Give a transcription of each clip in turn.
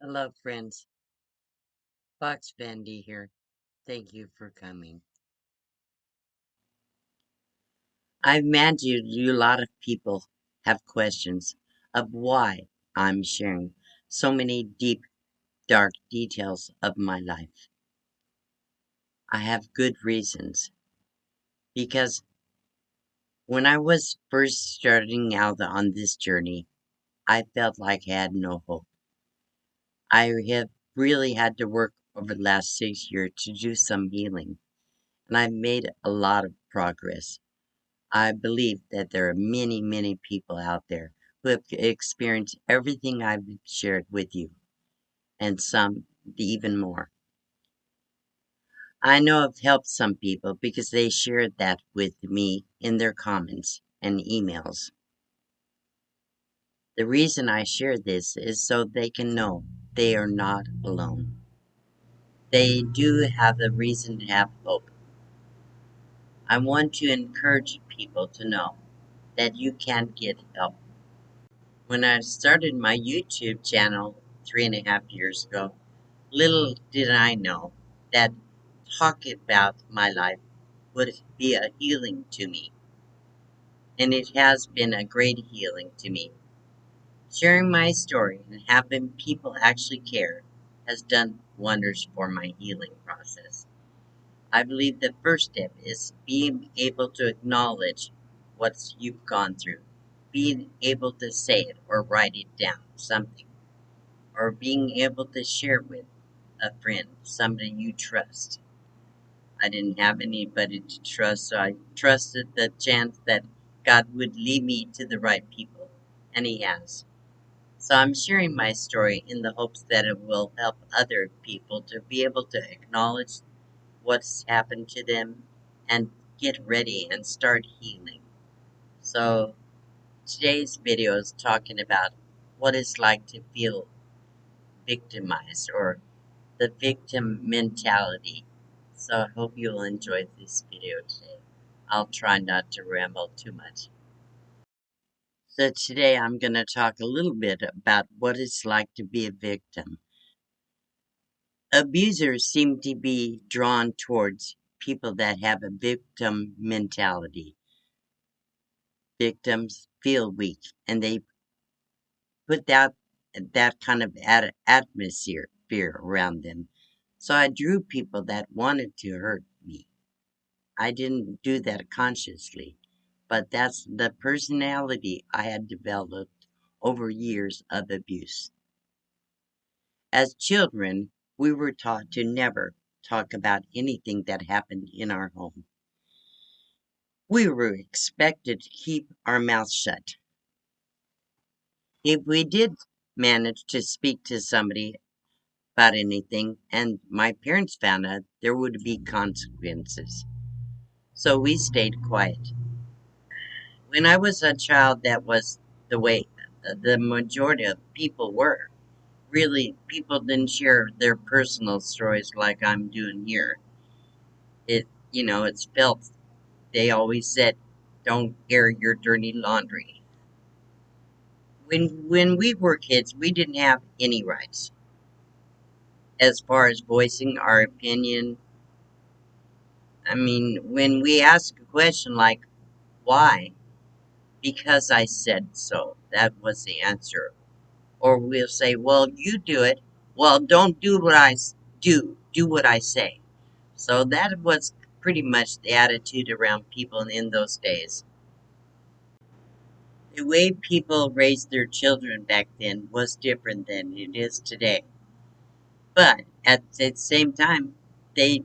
Hello, friends. Fox Vandy here. Thank you for coming. I imagine a lot of people have questions of why I'm sharing so many deep, dark details of my life. I have good reasons because when I was first starting out on this journey, I felt like I had no hope. I have really had to work over the last 6 years to do some healing, and I've made a lot of progress. I believe that there are many, many people out there who have experienced everything I've shared with you, and some even more. I know I've helped some people because they shared that with me in their comments and emails. The reason I share this is so they can know they are not alone. They do have a reason to have hope. I want to encourage people to know that you can get help. When I started my YouTube channel 3.5 years ago, little did I know that talking about my life would be a healing to me, and it has been a great healing to me. Sharing my story and having people actually care has done wonders for my healing process. I believe the first step is being able to acknowledge what you've gone through, being able to say it or write it down, something, or being able to share with a friend, somebody you trust. I didn't have anybody to trust, so I trusted the chance that God would lead me to the right people, and He has. So I'm sharing my story in the hopes that it will help other people to be able to acknowledge what's happened to them and get ready and start healing. So today's video is talking about what it's like to feel victimized or the victim mentality. So I hope you'll enjoy this video today. I'll try not to ramble too much. So today I'm going to talk a little bit about what it's like to be a victim. Abusers seem to be drawn towards people that have a victim mentality. Victims feel weak and they put that kind of atmosphere fear around them. So I drew people that wanted to hurt me. I didn't do that consciously, but that's the personality I had developed over years of abuse. As children, we were taught to never talk about anything that happened in our home. We were expected to keep our mouths shut. If we did manage to speak to somebody about anything and my parents found out, there would be consequences. So we stayed quiet. When I was a child, that was the way the majority of people were. Really, people didn't share their personal stories like I'm doing here. It's felt. They always said, "Don't air your dirty laundry." When we were kids, we didn't have any rights as far as voicing our opinion. I mean, when we ask a question like, "Why?" "Because I said so." That was the answer. Or we'll say, "Well, you do it." "Well, don't do what do. Do what I say." So that was pretty much the attitude around people in those days. The way people raised their children back then was different than it is today. But at the same time, they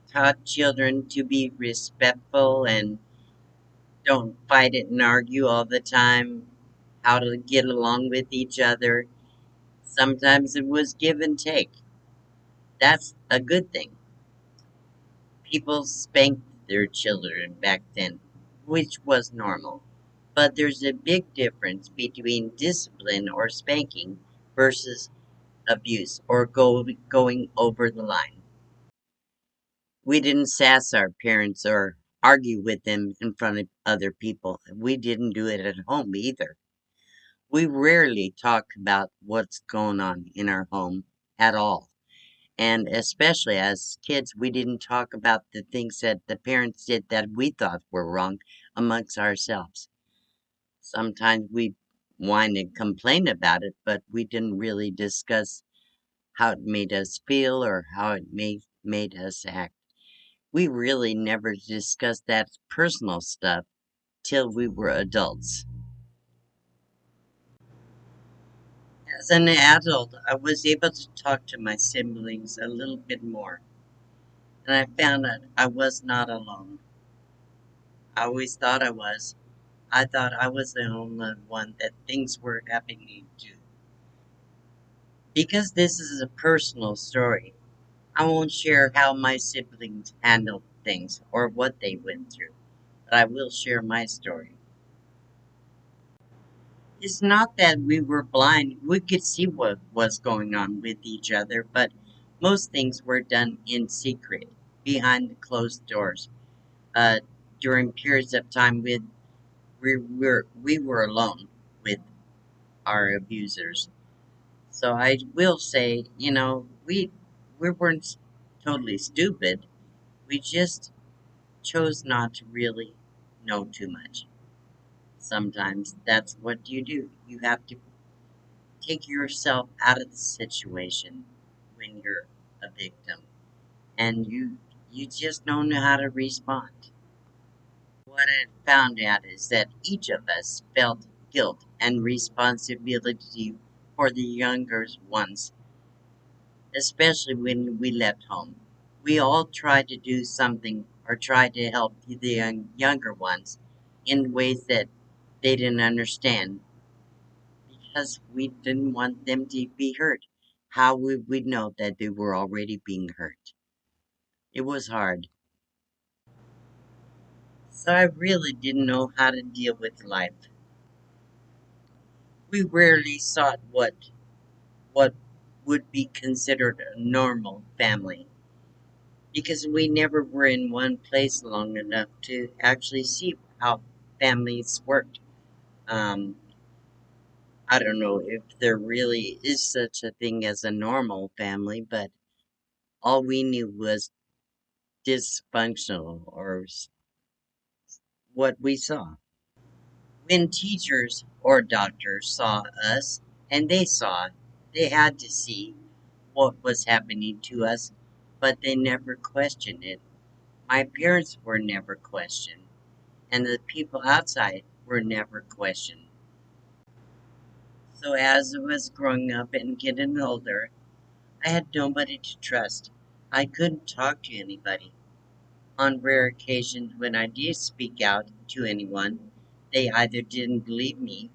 taught children to be respectful and don't fight it and argue all the time, how to get along with each other. Sometimes it was give and take. That's a good thing. People spanked their children back then, which was normal. But there's a big difference between discipline or spanking versus abuse or going over the line. We didn't sass our parents or argue with them in front of other people. We didn't do it at home either. We rarely talk about what's going on in our home at all. And especially as kids, we didn't talk about the things that the parents did that we thought were wrong amongst ourselves. Sometimes we whine and complain about it, but we didn't really discuss how it made us feel or how it made us act. We really never discussed that personal stuff till we were adults. As an adult, I was able to talk to my siblings a little bit more, and I found that I was not alone. I always thought I was. I thought I was the only one that things were happening to. Because this is a personal story, I won't share how my siblings handled things or what they went through, but I will share my story. It's not that we were blind, we could see what was going on with each other, but most things were done in secret, behind the closed doors. Uh, During periods of time we were alone with our abusers. So I will say, we weren't totally stupid. We just chose not to really know too much. Sometimes that's what you do. You have to take yourself out of the situation when you're a victim, and you just don't know how to respond. What I found out is that each of us felt guilt and responsibility for the younger ones, especially when we left home. We all tried to do something or tried to help the younger ones in ways that they didn't understand because we didn't want them to be hurt. How would we know that they were already being hurt? It was hard. So I really didn't know how to deal with life. We rarely sought what would be considered a normal family because we never were in one place long enough to actually see how families worked. Um, I don't know if there really is such a thing as a normal family, but all we knew was dysfunctional what we saw. When teachers or doctors saw us and they saw it, they had to see what was happening to us, but they never questioned it. My parents were never questioned, and the people outside were never questioned. So as I was growing up and getting older, I had nobody to trust. I couldn't talk to anybody. On rare occasions when I did speak out to anyone, they either didn't believe me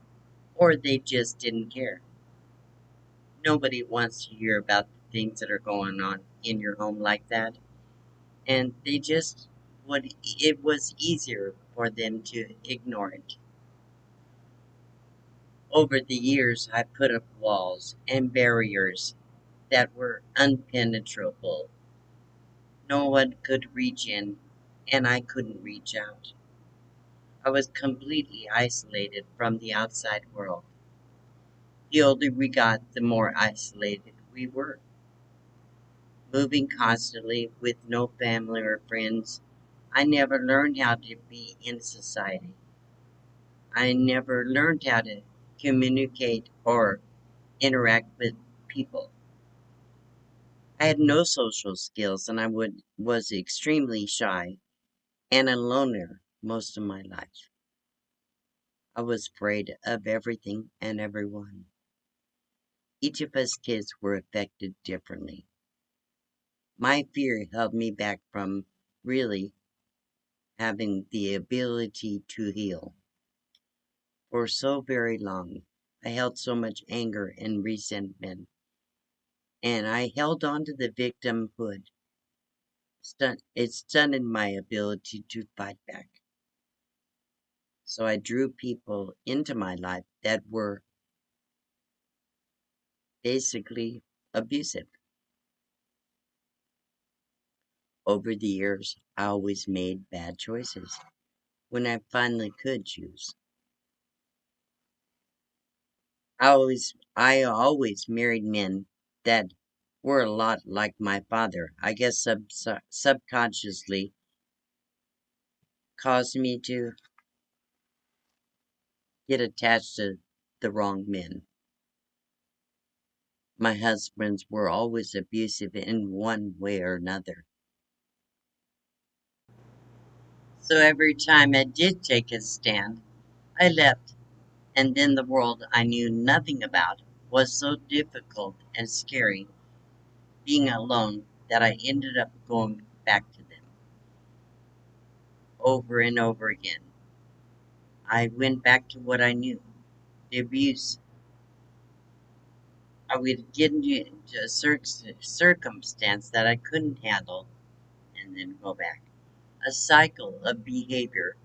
or they just didn't care. Nobody wants to hear about the things that are going on in your home like that. And they just would, it was easier for them to ignore it. Over the years, I put up walls and barriers that were unpenetrable. No one could reach in, and I couldn't reach out. I was completely isolated from the outside world. The older we got, the more isolated we were. Moving constantly with no family or friends, I never learned how to be in society. I never learned how to communicate or interact with people. I had no social skills and was extremely shy and a loner most of my life. I was afraid of everything and everyone. Each of us kids were affected differently. My fear held me back from really having the ability to heal. For so very long, I held so much anger and resentment, and I held on to the victimhood. It stunted my ability to fight back. So I drew people into my life that were basically abusive. Over the years, I always made bad choices. When I finally could choose, I always married men that were a lot like my father. I guess subconsciously caused me to get attached to the wrong men. My husbands were always abusive in one way or another. So every time I did take a stand, I left, and then the world I knew nothing about was so difficult and scary being alone that I ended up going back to them over and over again. I went back to what I knew, the abuse. I would get into a circumstance that I couldn't handle and then go back. A cycle of behavior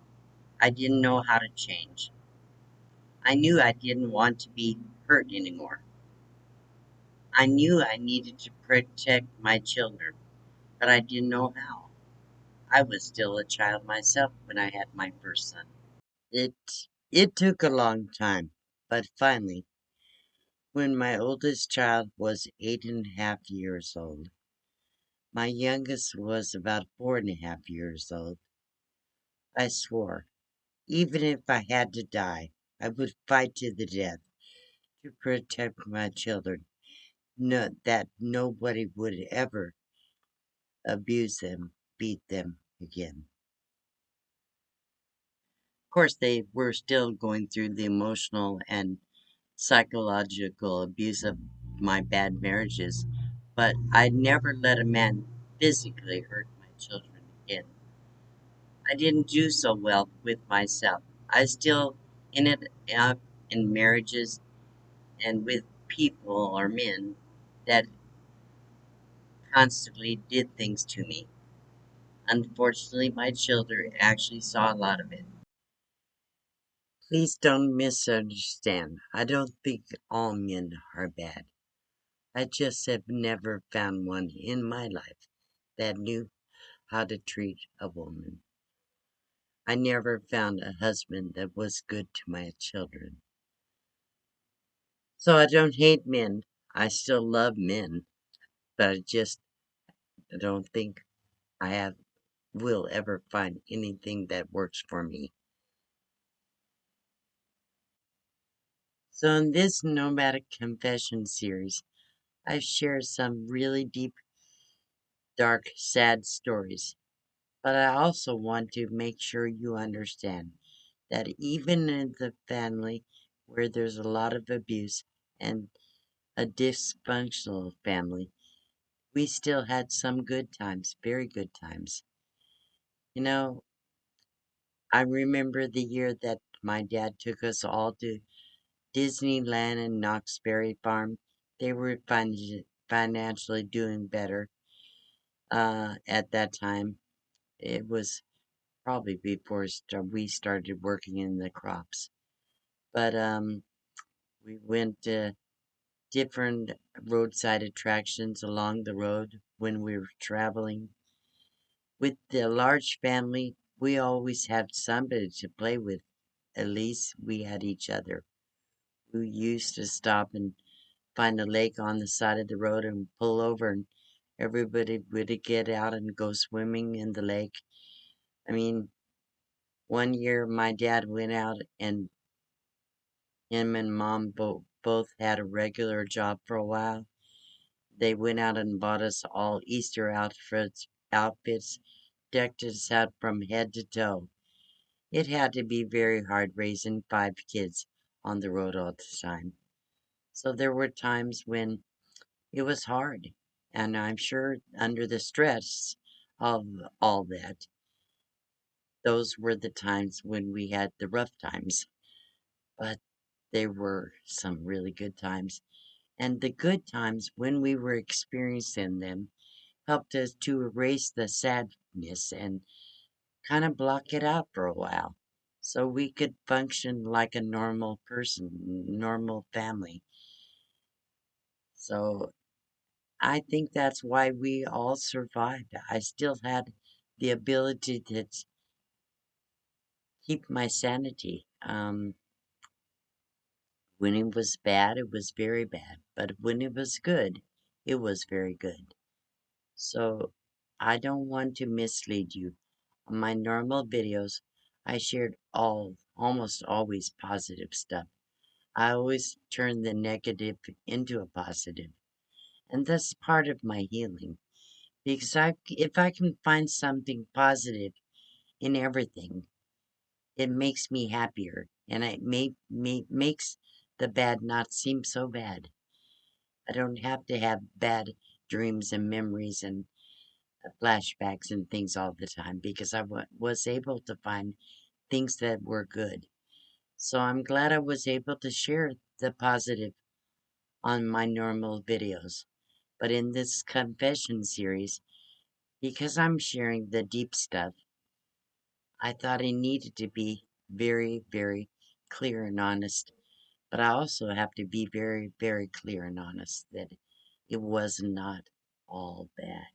I didn't know how to change. I knew I didn't want to be hurt anymore. I knew I needed to protect my children, but I didn't know how. I was still a child myself when I had my first son. It it took a long time, but finally, when my oldest child was 8.5 years old, my youngest was about 4.5 years old, I swore, even if I had to die, I would fight to the death to protect my children, that nobody would ever abuse them, beat them again. Of course, they were still going through the emotional and psychological abuse of my bad marriages, but I never let a man physically hurt my children again. I didn't do so well with myself. I still ended up in marriages and with people or men that constantly did things to me. Unfortunately, my children actually saw a lot of it. Please don't misunderstand. I don't think all men are bad. I just have never found one in my life that knew how to treat a woman. I never found a husband that was good to my children. So I don't hate men. I still love men, but I just don't think I have will ever find anything that works for me. So in this nomadic confession series, I've shared some really deep, dark, sad stories. But I also want to make sure you understand that even in the family where there's a lot of abuse and a dysfunctional family, we still had some good times, very good times. You know, I remember the year that my dad took us all to Disneyland and Knott's Berry Farm. They were financially doing better at that time. It was probably before we started working in the crops. But we went to different roadside attractions along the road when we were traveling. With the large family, we always had somebody to play with. At least we had each other. We used to stop and find a lake on the side of the road and pull over, and everybody would get out and go swimming in the lake. I mean, one year my dad went out and him and mom both had a regular job for a while. They went out and bought us all Easter outfits, decked us out from head to toe. It had to be very hard raising 5 kids on the road all the time. So there were times when it was hard, and I'm sure under the stress of all that, those were the times when we had the rough times. But there were some really good times. And the good times, when we were experiencing them, helped us to erase the sadness and kind of block it out for a while so we could function like a normal person, normal family. So I think that's why we all survived. I still had the ability to keep my sanity. When it was bad, it was very bad. But when it was good, it was very good. So I don't want to mislead you. On my normal videos, I shared almost always positive stuff. I always turn the negative into a positive, and that's part of my healing. Because if I can find something positive in everything, it makes me happier, and it makes the bad not seem so bad. I don't have to have bad dreams and memories and flashbacks and things all the time because was able to find things that were good. So I'm glad I was able to share the positive on my normal videos. But in this confession series, because I'm sharing the deep stuff, I thought I needed to be very, very clear and honest. But I also have to be very, very clear and honest that it was not all bad.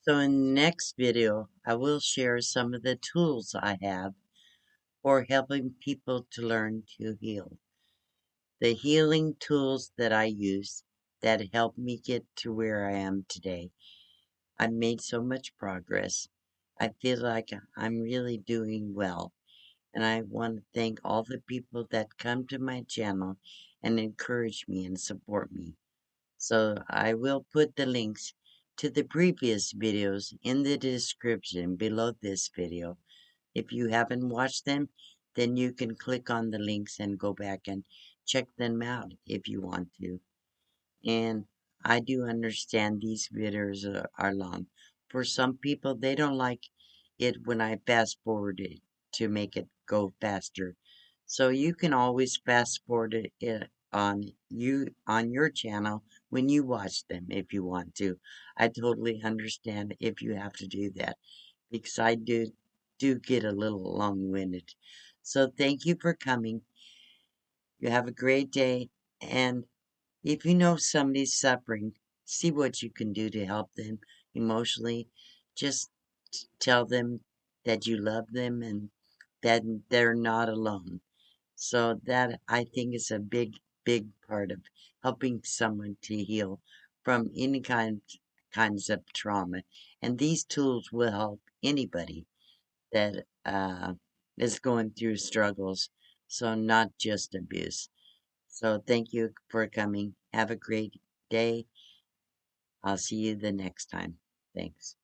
So in the next video, I will share some of the tools I have for helping people to learn to heal. The healing tools that I use that helped me get to where I am today. I've made so much progress. I feel like I'm really doing well. And I want to thank all the people that come to my channel and encourage me and support me. So I will put the links to the previous videos in the description below this video. If you haven't watched them, then you can click on the links and go back and check them out if you want to. And I do understand these videos are long. For some people, they don't like it when I fast forward it to make it go faster. So you can always fast forward it on your channel when you watch them if you want to. I totally understand if you have to do that because I do get a little long-winded. So thank you for coming. You have a great day, and if you know somebody's suffering, see what you can do to help them emotionally. Just tell them that you love them and that they're not alone. So that I think is a big, big part of helping someone to heal from any kinds of trauma. And these tools will help anybody that is going through struggles. So not just abuse. So thank you for coming. Have a great day. I'll see you the next time. Thanks.